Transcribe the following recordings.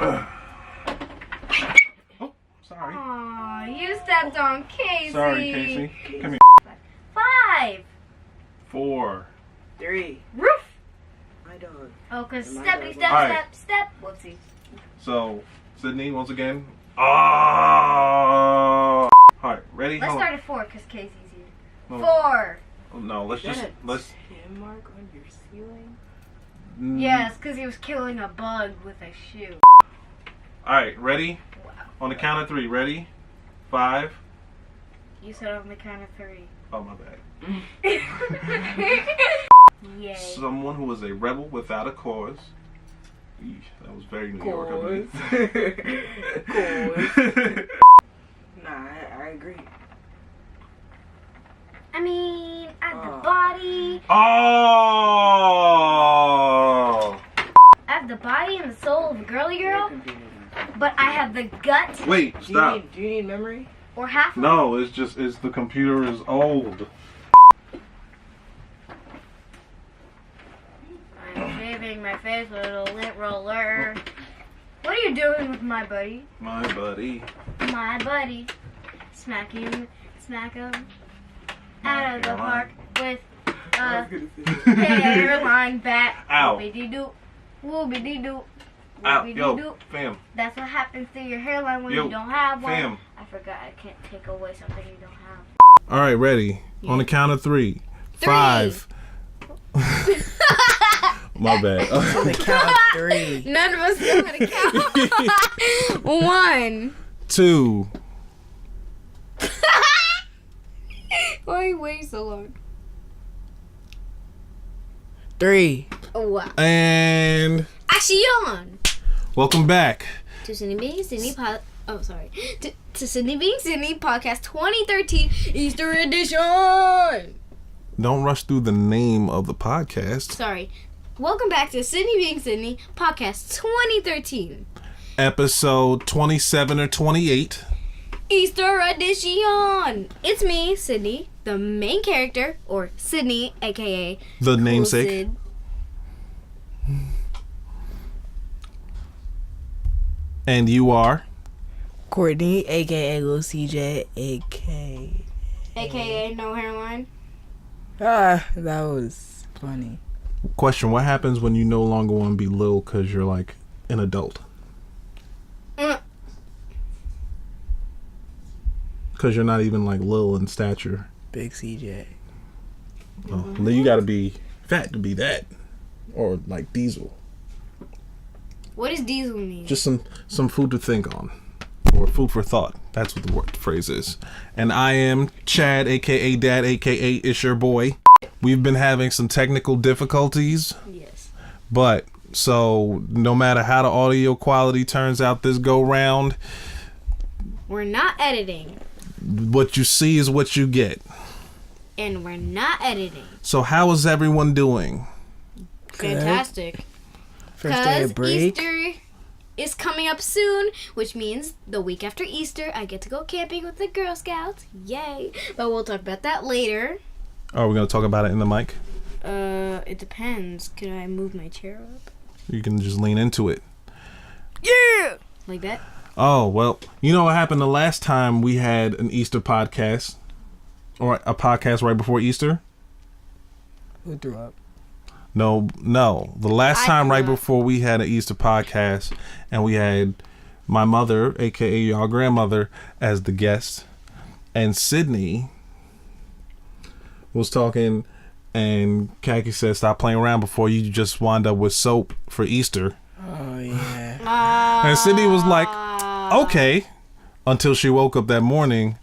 Oh, sorry. Aw, you stepped on Casey. Sorry, Casey. Come here. 5. 4. 3. Roof. My dog. Oh, because My steppity, dog. step. Whoopsie. So, Cydney, once again. Oh! Alright, ready? Let's Hold start at 4 because Casey's here. on. 4. No, let's Is just. that a Let's. tin mark on your ceiling? Yes, because he was killing a bug with a shoe. Alright, ready? Wow. On the count of 3. Ready? 5. You said on the count of 3. Oh, my bad. Yay. Someone who is a rebel without a cause. Eesh, that was very New York of me. Nah, I agree. I mean, I have the body. Oh! I have the body and the soul of a girly girl, but I have the gut Wait, stop. Do you need memory? or half of No, it's the computer is old. I'm shaving my face with a lint roller. What are you doing with my buddy? My buddy. My buddy. Smack him out of the park with a hairline bat. Ow. Whoopity-doo. Whoopity-doo. Ow, Whoopity-doo. yo, fam. That's what happens to your hairline when Yo, you don't have one. fam. I forgot I can't take away something you don't have. All right, ready. Yeah. On the count of 3. 3. 5. My bad. On the count of 3. None of us know how to count. 1. 2. Why are you waiting so long? 3. Oh, wow. And Action! welcome back. To Cydney Being Cydney to Cydney Being Cydney Podcast 2013 Easter Edition! Don't rush through the name of the podcast. Sorry. Welcome back to Cydney Being Cydney Podcast 2013 Episode 27 or 28. Easter Edition! It's me, Cydney, the main character, or Cydney, aka The Cool namesake. Cyd. And you are? Courtney, aka Lil CJ, aka No Hairline. Ah, that was funny. Question, what happens when you no longer want to be Lil because you're like an adult? Because you're not even like Lil in stature. Big CJ. Oh, then you gotta be fat to be that. Or like Diesel. What does diesel mean? Just some food to think on. Or food for thought. That's what the word phrase is. And I am Chad, aka Dad, aka It's Your Boy. We've been having some technical difficulties. Yes. But so no matter how the audio quality turns out this go round, We're not editing. what you see is what you get. And we're not editing. So how is everyone doing? Fantastic. First day of break. Easter is coming up soon, which means the week after Easter, I get to go camping with the Girl Scouts. Yay. But we'll talk about that later. Are we gonna talk about it in the mic? It depends. Can I move my chair up? You can just lean into it. Yeah! Like that? Oh, well, you know what happened the last time we had an Easter podcast? Or a podcast right before Easter? Who threw up? No. The last time threw right up. before we had an Easter podcast and we had my mother, aka your grandmother, as the guest. And Cydney was talking and Kaki said, stop playing around before you just wind up with soap for Easter. Oh, yeah. And Cydney was like, okay, until she woke up that morning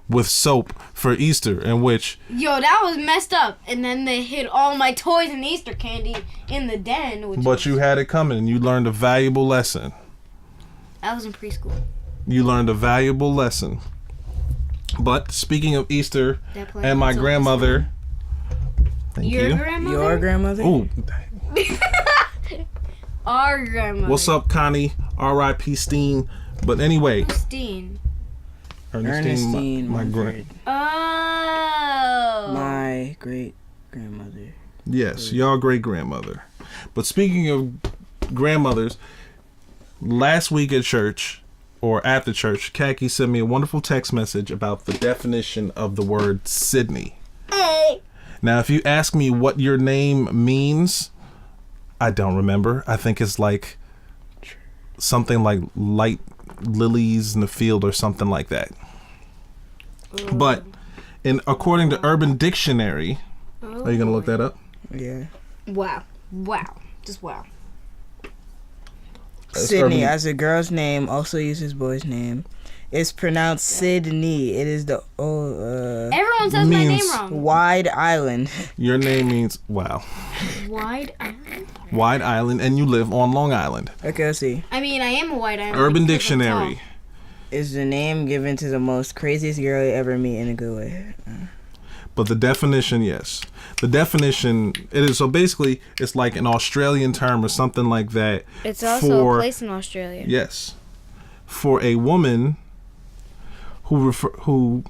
with soap for Easter, in which Yo, that was messed up. And then they hid all my toys and Easter candy in the den. but you had it coming and you learned a valuable lesson. I was in preschool. You learned a valuable lesson. But speaking of Easter and my grandmother, thank Your you. grandmother? Your grandmother? Ooh, Our grandmother. what's up, Connie? R.I.P. Steen. But anyway, Christine. Ernestine my Mumford. Oh. My great grandmother. Yes, your great grandmother. But speaking of grandmothers, last week at church, or after church, Khaki sent me a wonderful text message about the definition of the word Cydney. Hey. Now, if you ask me what your name means, I don't remember. I think it's like something like light lilies in the field or something like that. But according to Urban Dictionary, are you going to look that up? Yeah. Wow. Just wow. Cydney, as a girl's name, also uses boy's name. It's pronounced Cydney. It is the Everyone says my name wrong. wide island. Your name means wow. Wide Island? Wide Island, and you live on Long Island. Okay, let's see. I mean, I am a White Island. Urban because I'm tall. Dictionary. Is the name given to the most craziest girl you ever meet in a good way. But the definition, yes. The definition, it is, so basically, it's like an Australian term or something like that. It's also a place in Australia. Yes. For a woman who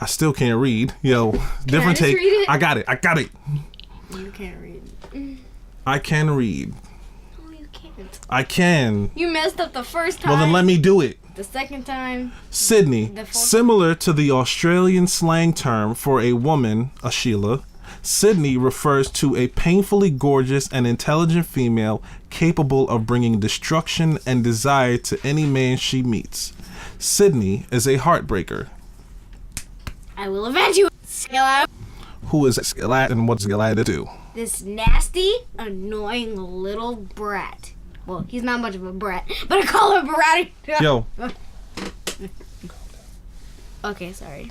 I still can't read. Different take. Read it? I got it. You can't read. I can read. No, you can't. I can. You messed up the first time. Well, then let me do it. The second time. Cydney, similar to the Australian slang term for a woman, a Sheila, Cydney refers to a painfully gorgeous and intelligent female capable of bringing destruction and desire to any man she meets. Cydney is a heartbreaker. I will avenge you. Skilla. Who is Skillat and what's Skillat to do? This nasty, annoying little brat. Well, he's not much of a brat, but I call him a brat. Yo. Okay, sorry.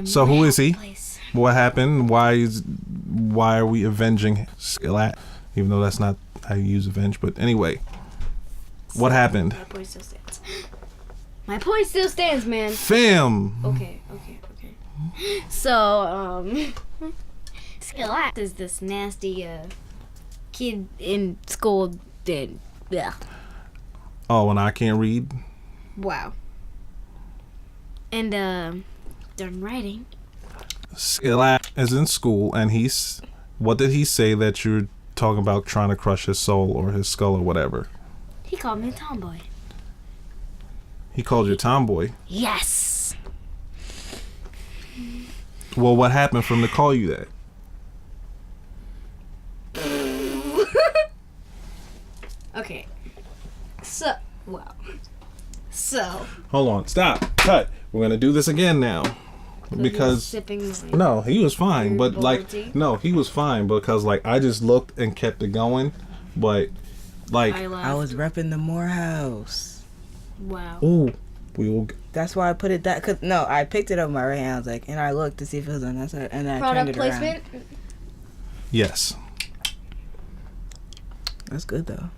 So who is he? Place. What happened? Why are we avenging Skillat? Even though that's not how you use avenge, but anyway. What happened? My point still stands. My point still stands, man. Fam. Okay. So, Skillat is this nasty kid in school that, yeah. Oh, and I can't read? Wow. And, done writing. Skillat is in school, and what did he say that you're talking about trying to crush his soul or his skull or whatever? He called me a tomboy. He called you a tomboy? Yes. Well, what happened for him to call you that? Okay. So. Hold on. Stop. Cut. We're going to do this again now. Because sipping wine. No, he was fine, but bubble tea? no, he was fine because I just looked and kept it going, but I was repping the Morehouse. Wow. Ooh, we will. That's why I put it that. Cause no, I picked it up with my right hand. I was like, and I looked to see if it was on that side, and I turned it placement. around. Yes. That's good though.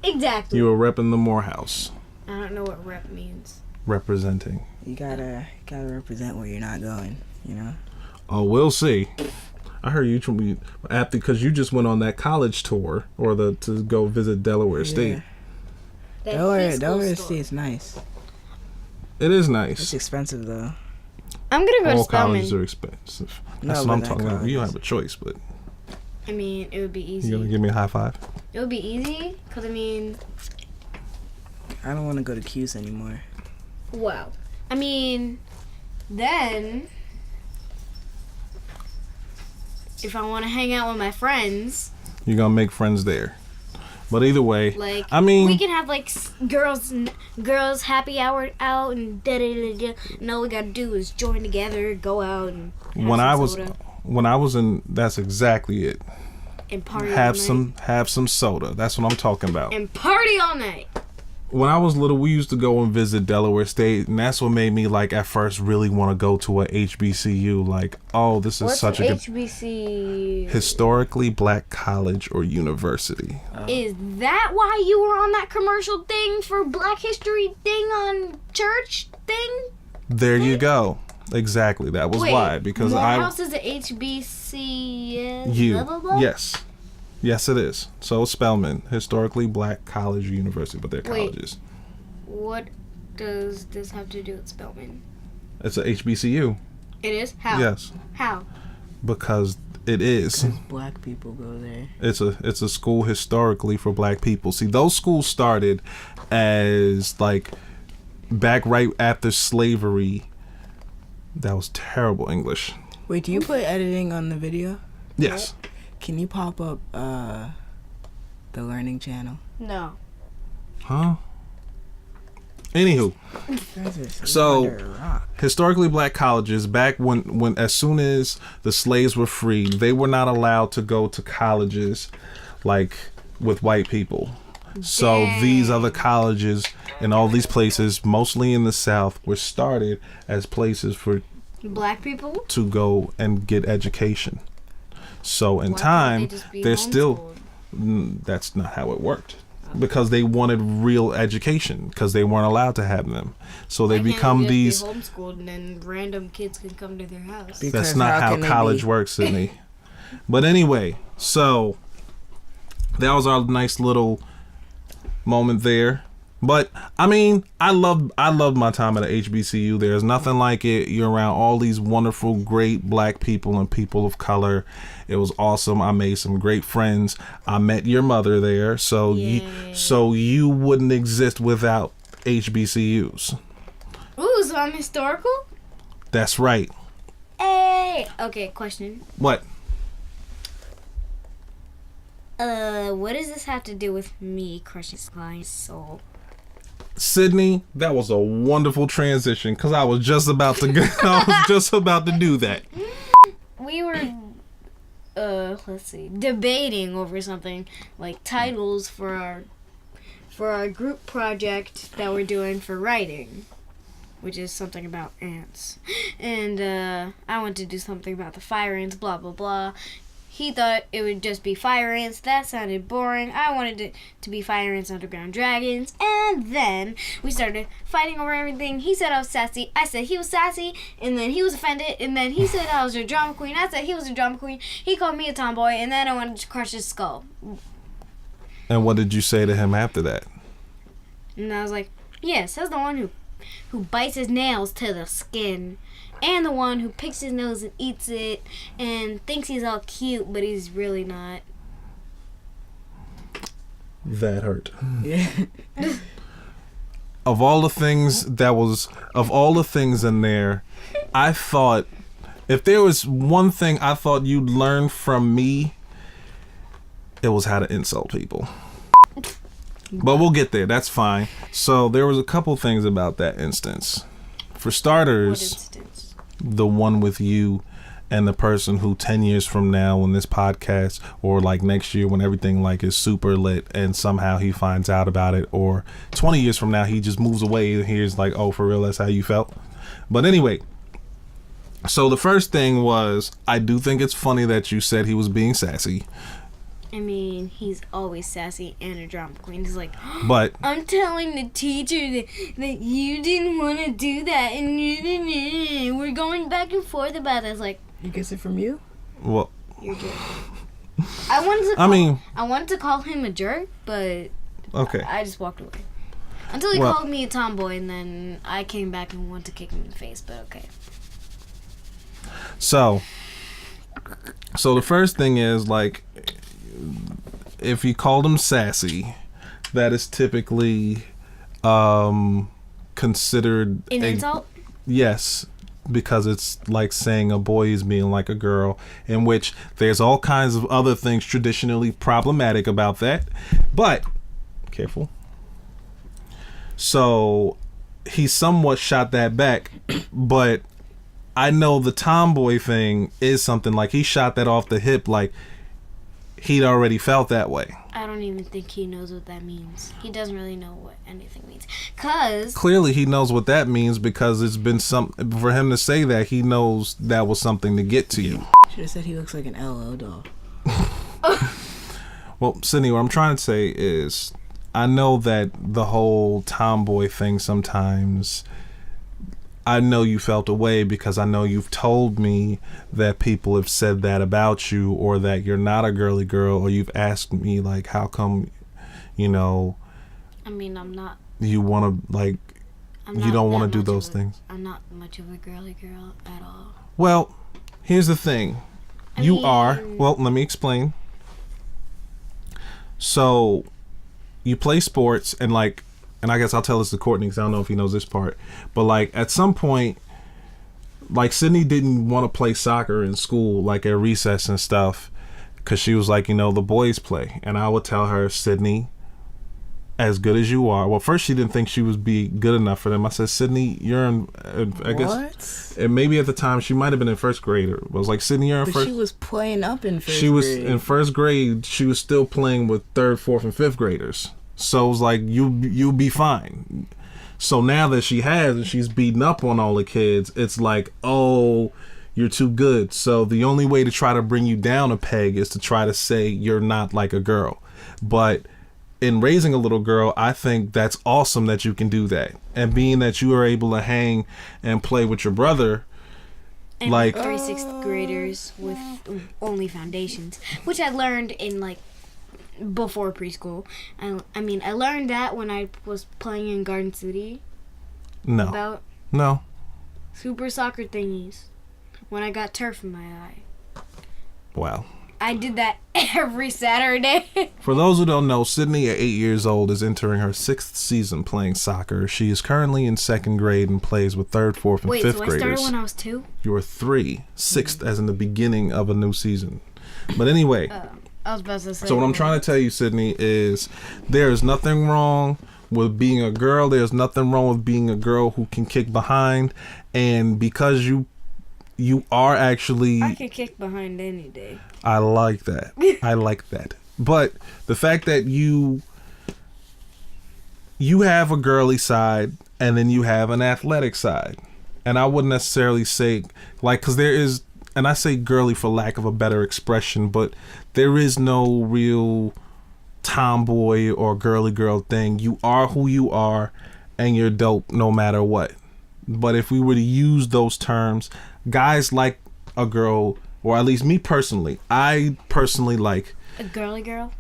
Exactly. You were repping the Morehouse. I don't know what rep means. Representing. You gotta represent where you're not going. You know. Oh, we'll see. I heard you after because you just went on that college tour to go visit Delaware State. Delaware State's nice. It is nice. It's expensive though. I'm gonna go All to Spelman. colleges are expensive. That's No, what I'm but talking about. colleges. You don't have a choice, but I mean, it would be easy. you gonna give me a high five? It would be easy, cause I mean, I don't want to go to Cuse anymore. wow. I mean, then if I want to hang out with my friends, You're gonna make friends there. But either way, like I mean, we can have like girls happy hour out and da da da da. And all we gotta do is join together, go out and have when I was in, that's exactly it. and party Have all night. have some soda. That's what I'm talking about. And party all night. When I was little, we used to go and visit Delaware State, and that's what made me at first really want to go to a HBCU. Oh, this is What's such a good HBC? historically black college or university. Is that why you were on that commercial thing for Black History thing on church thing? There you go. Exactly. That was why. Because Morehouse is a HBCU. You. Blah, blah, blah? Yes. Yes, it is. So Spelman, historically black college or university, but they're Wait. colleges. What does this have to do with Spelman? It's a HBCU. It is? How? Yes. How? Because It is. Black people go there. It's a school historically for black people. See, those schools started as like back right after slavery. That was terrible English. Wait, do you put editing on the video? Yes. Can you pop up the learning channel? No. Huh? Anywho, so historically black colleges back when as soon as the slaves were freed, they were not allowed to go to colleges like with white people. So these other colleges and all these places, mostly in the South, were started as places for black people to go and get education. So in Why time, can't they just be they're still homeschooled? that's not how it worked. Because they wanted real education, because they weren't allowed to have them. So they Why can't become they these. just be homeschooled and then random kids can come to their house. Because That's not how can they college be- works, Cydney. But anyway, so that was our nice little moment there. But I mean, I love my time at a HBCU. There's nothing like it. You're around all these wonderful, great black people and people of color. It was awesome. I made some great friends. I met your mother there, so you wouldn't exist without HBCUs. Ooh, so I'm historical? That's right. Hey! Okay, question. What? What does this have to do with me crushing my soul? Cydney, that was a wonderful transition because I was just about to do that. We were, debating over something like titles for our group project that we're doing for writing, which is something about ants. And I wanted to do something about the fire ants, blah blah blah. He thought it would just be fire ants. That sounded boring. I wanted it to be fire ants, underground dragons. And then we started fighting over everything. He said I was sassy. I said he was sassy. And then he was offended. And then he said I was a drama queen. I said he was a drama queen. He called me a tomboy. And then I wanted to crush his skull. And what did you say to him after that? And I was like, yes, that's the one who bites his nails to the skin. And the one who picks his nose and eats it and thinks he's all cute, but he's really not. That hurt. Yeah. Of all the things in there, I thought if there was one thing I thought you'd learn from me, it was how to insult people. But we'll get there. That's fine. So there was a couple things about that instance. For starters, What instance? the one with you and the person who 10 years from now when this podcast or like next year when everything like is super lit and somehow he finds out about it, or 20 years from now he just moves away and hears like, oh, for real, that's how you felt. But anyway, so the first thing was, I do think it's funny that you said he was being sassy. I mean, he's always sassy and a drama queen. He's like, But I'm telling the teacher that you didn't want to do that, and we're going back and forth about it. I was like, You gets it from you? well, you're a jerk. I wanted to call him a jerk, but okay. I just walked away. Until he Well- called me a tomboy, and then I came back and wanted to kick him in the face, but okay. So the first thing is like, if you called him sassy, that is typically considered An insult? Yes, because it's like saying a boy is being like a girl, in which there's all kinds of other things traditionally problematic about that. But careful. So he somewhat shot that back, but I know the tomboy thing is something like he shot that off the hip, like he'd already felt that way. I don't even think he knows what that means. He doesn't really know what anything means. Cause Clearly he knows what that means, because it's been for him to say that, he knows that was something to get to you. Should have said he looks like an LO doll. Well, Cydney, what I'm trying to say is, I know that the whole tomboy thing sometimes, I know you felt away because I know you've told me that people have said that about you, or that you're not a girly girl, or you've asked me like, how come, you know, I mean, I'm not. you want to like, I'm you not don't want that to do much those of a- things. I'm not much of a girly girl at all. Well, here's the thing. Well, let me explain. So, you play sports, and I guess I'll tell this to Courtney because I don't know if he knows this part. But at some point, Cydney didn't want to play soccer in school, at recess and stuff, because she was like, the boys play. And I would tell her, Cydney, as good as you are. Well, first she didn't think she would be good enough for them. I said, Cydney, you're in, I guess, and maybe at the time she might have been in first grade. I was like, Cydney, you're in first. She was playing up in first grade. She was in first grade. She was still playing with third, fourth, and fifth graders. So it was like, you'll be fine. So now that she has and she's beating up on all the kids, it's like, oh, you're too good. So the only way to try to bring you down a peg is to try to say you're not like a girl. But in raising a little girl, I think that's awesome that you can do that. And being that you are able to hang and play with your brother, and 3 sixth graders with only foundations, which I learned in before preschool. I mean, I learned that when I was playing in Garden City. No. Super soccer thingies. When I got turf in my eye. Wow. I did that every Saturday. For those who don't know, Cydney at 8 years old is entering her 6th season playing soccer. She is currently in 2nd grade and plays with 3rd, 4th, and 5th graders. Wait, so I started when I was 2? You were 3. 6th as in the beginning of a new season. But anyway. I was about to say. So what I'm trying to tell you, Cydney, is there's nothing wrong with being a girl. There's nothing wrong with being a girl who can kick behind. And because you are actually... I can kick behind any day. I like that. I like that. But the fact that you have a girly side and then you have an athletic side. And I wouldn't necessarily say, because there is, and I say girly for lack of a better expression, but there is no real tomboy or girly girl thing. You are who you are and you're dope no matter what. But if we were to use those terms, guys like a girl, or at least me personally, I personally like a girly girl.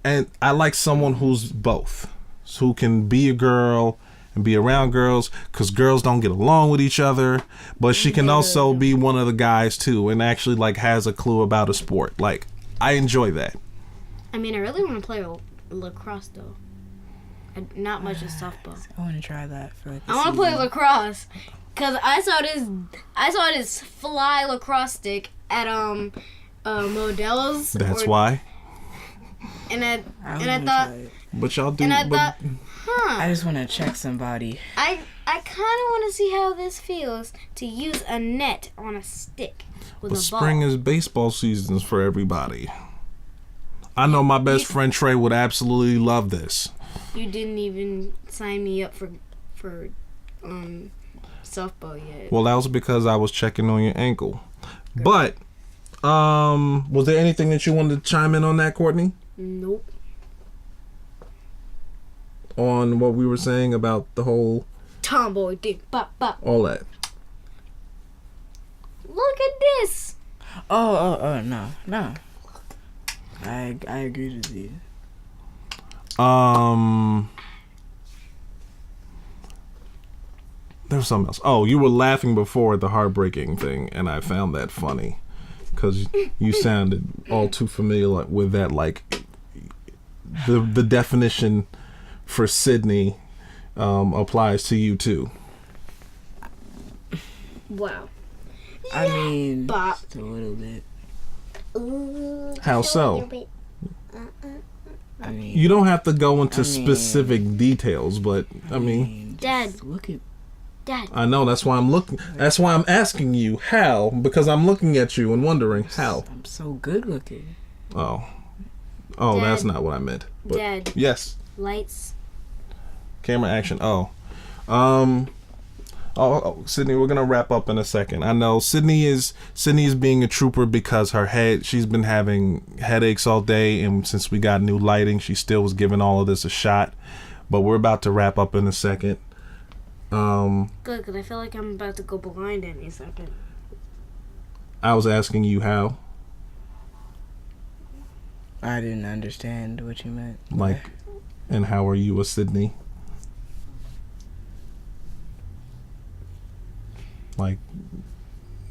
And I like someone who's both, who can be a girl and be around girls, because girls don't get along with each other, but she can also be one of the guys too and actually has a clue about a sport. I enjoy that. I mean, I really want to play lacrosse though. Not much of softball. I want to try that for I want to play lacrosse because I saw this fly lacrosse stick at Modell's. That's why. And I thought. But y'all do. And I thought, I just want to check somebody. I kind of want to see how this feels to use a net on a stick with a ball. Spring is baseball seasons for everybody. I know my best friend Trey would absolutely love this. You didn't even sign me up for softball yet. Well, that was because I was checking on your ankle. But was there anything that you wanted to chime in on that, Courtney? Nope. On what we were saying about the whole tomboy thing, all that. Look at this. Oh, no. I agree with you. There was something else. Oh, you were laughing before at the heartbreaking thing, and I found that funny because you sounded all too familiar with that. The definition for Cydney applies to you too. Wow. I mean, just a little bit. How so? I mean, you don't have to go into specific details, but I mean, Dad, look at Dad. I know, that's why I'm looking. That's why I'm asking you how, because I'm looking at you and wondering how. I'm so good looking. Oh, Dad, that's not what I meant. But Dad. Yes. Lights. Camera action. Cydney, we're gonna wrap up in a second. I know Cydney is being a trooper because she's been having headaches all day, and since we got new lighting, she still was giving all of this a shot. But we're about to wrap up in a second. Good, because I feel like I'm about to go blind any second. I was asking you how. I didn't understand what you meant. And how are you a Cydney?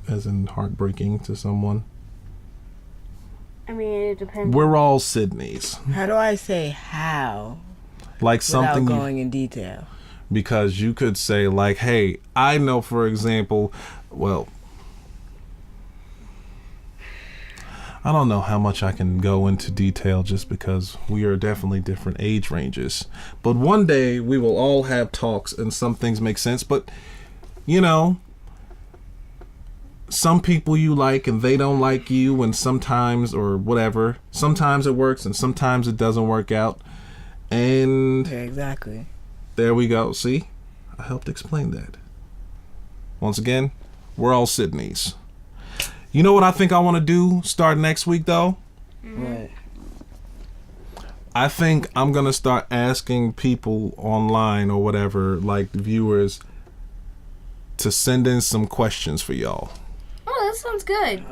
as in heartbreaking to someone? I mean, it depends. We're all Cydneys. How do I say how? Like something Without going in detail. Because you could say like, hey, I know, for example, well, I don't know how much I can go into detail just because we are definitely different age ranges. But one day we will all have talks and some things make sense. But, you know, some people you like and they don't like you, and sometimes, or whatever, sometimes it works and sometimes it doesn't work out. And Yeah, exactly. there we go. See? I helped explain that. Once again, we're all Cydneys. You know what I think I want to do start next week, though? What? I think I'm going to start asking people online or whatever, like viewers, to send in some questions for y'all. Oh, that sounds good.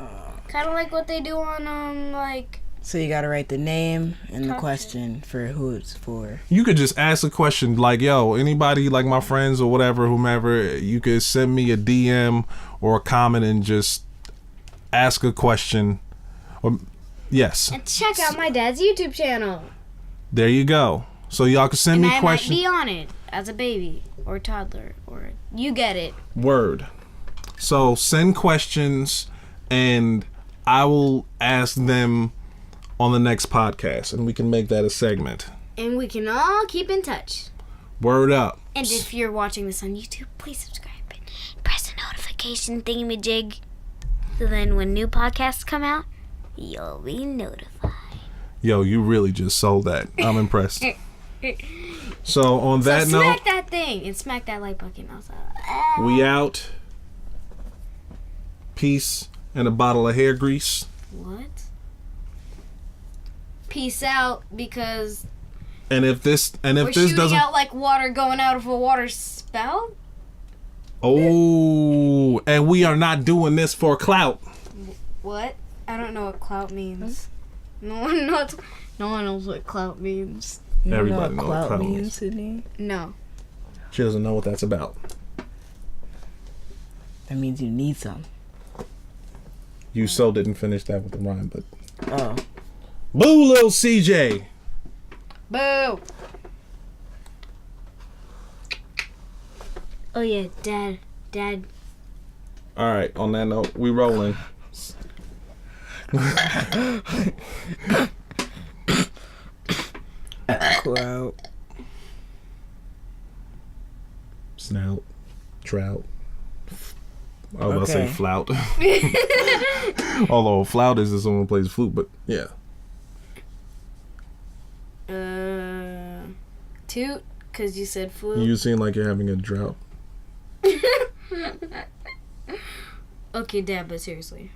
Kind of like what they do on, like... So you gotta write the name and the Talk question for who it's for. You could just ask a question like, yo, anybody, like my friends or whatever, whomever, you could send me a DM or a comment and just ask a question. Or yes. And check out my dad's YouTube channel. There you go. So y'all can send And me I questions. might be on it as a baby or a toddler, or you get it. Word. So send questions and I will ask them on the next podcast and we can make that a segment. And we can all keep in touch. Word up. And if you're watching this on YouTube, please subscribe and press the notification thingamajig. So then when new podcasts come out, you'll be notified. Yo, you really just sold that. I'm impressed. So on that so note, smack that thing and smack that like button also. we out. Peace and a bottle of hair grease. What? Peace out, because And if this we're this shooting doesn't, out like water going out of a water spout. oh, and we are not doing this for clout. What? I don't know what clout means. No one knows. No one knows what clout means. You don't Everybody know know what what clout clout means, Cydney? No. She doesn't know what that's about. That means you need some. You so didn't finish that with the rhyme, but Oh. boo, little CJ. Boo. Oh yeah, Dad. All right. On that note, we rolling. Clout. Snout, trout. I was about to say Okay. flout. Although flout is if someone plays flute, but yeah. Toot, cause you said flute. You seem like you're having a drought. Okay, Dad, but seriously.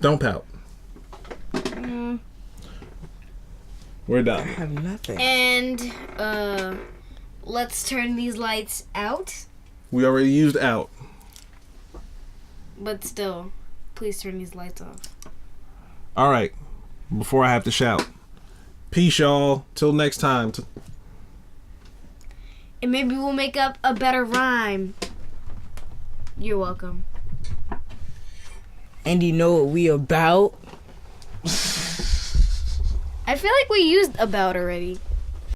Don't pout. We're I done. have nothing. And let's turn these lights out. We already used out. But still, please turn these lights off. All right. Before I have to shout. Peace, y'all. Till next time. And maybe we'll make up a better rhyme. You're welcome. And you know what we about? I feel like we used about already.